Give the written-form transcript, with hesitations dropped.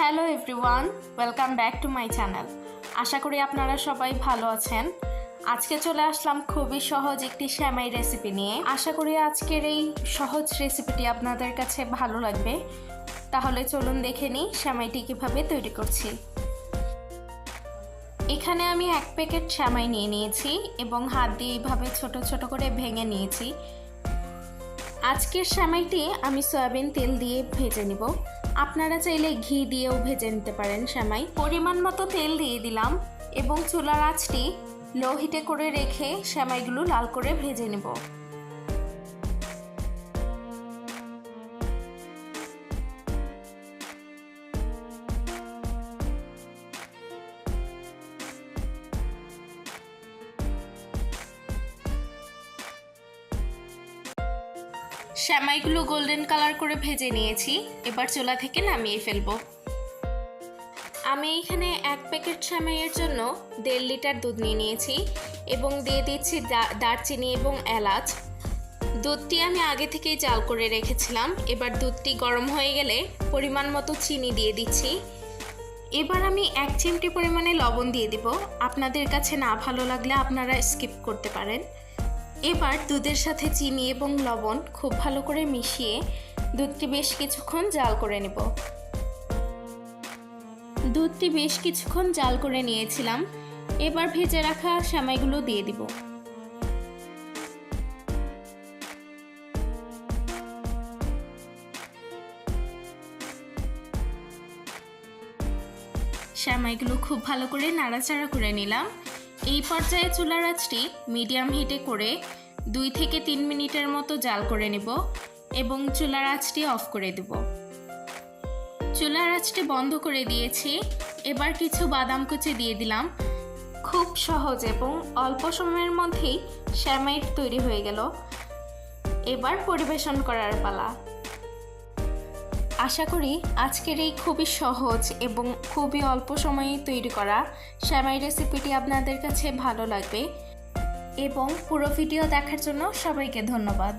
Hello everyone, welcome back to my channel. আশা করি আপনারা সবাই ভালো আছেন। আজকে চলে আসলাম খুবই সহজ একটি সেমাই রেসিপি নিয়ে। আশা করি আজকের এই সহজ রেসিপিটি আপনাদের কাছে ভালো লাগবে। তাহলে চলুন দেখে নিই সেমাইটি কীভাবে তৈরি করছি। এখানে আমি 1 প্যাকেট সেমাই নিয়ে নিয়েছি এবং হাত দিয়ে এইভাবে ছোট ছোট করে ভেঙে নিয়েছি। আজকের সেমাইটি আমি সয়াবিন তেল দিয়ে ভেজে নিব। আপনারা চাইলে ঘি দিয়েও ভেজে নিতে পারেন সেমাই। পরিমাণ মতো তেল দিয়ে দিলাম এবং চুলার আঁচটি লো হিটে করে রেখে সেমাইগুলো লাল করে ভেজে নেব। সেমাইগুলো গোল্ডেন কালার করে ভেজে নিয়েছি, এবার চুলা থেকে নামিয়ে ফেলবো। আমি এখানে 1 প্যাকেট সেমাইয়ের জন্য 1.5 লিটার দুধ নিয়ে নিয়েছি এবং দিয়ে দিচ্ছি দারচিনি এবং এলাচ। দুধটি আমি আগে থেকেই জাল করে রেখেছিলাম। এবার দুধটি গরম হয়ে গেলে পরিমাণ মতো চিনি দিয়ে দিচ্ছি। এবার আমি 1 চিমটি পরিমাণে লবণ দিয়ে দিব। আপনাদের কাছে না ভালো লাগলে আপনারা স্কিপ করতে পারেন। এবার দুধের সাথে চিনি এবং লবণ খুব ভালো করে মিশিয়ে দুধটি বেশ কিছুক্ষণ জাল করে নেব। দুধটি বেশ কিছুক্ষণ জাল করে নিয়েছিলাম। এবার ভেজে রাখা সেমাইগুলো দিয়ে দিব। সেমাইগুলো খুব ভালো করে নাড়াচাড়া করে নিলাম। এই পর্যায়ে চুলার আঁচটি মিডিয়াম হিটে করে 2 থেকে 3 মিনিটের মতো জাল করে নেব এবং চুলার আঁচটি অফ করে দেব। চুলার আঁচটি বন্ধ করে দিয়েছি। এবার কিছু বাদাম কুচি দিয়ে দিলাম। খুব সহজ এবং অল্প সময়ের মধ্যেই সেমাই তৈরি হয়ে গেল। এবার পরিবেশন করার পালা। আশা করি আজকের এই খুবই সহজ এবং খুবই অল্প সময়ে তৈরি করা সেমাই রেসিপিটি আপনাদের কাছে ভালো লাগবে এবং পুরো ভিডিও দেখার জন্য সবাইকে ধন্যবাদ।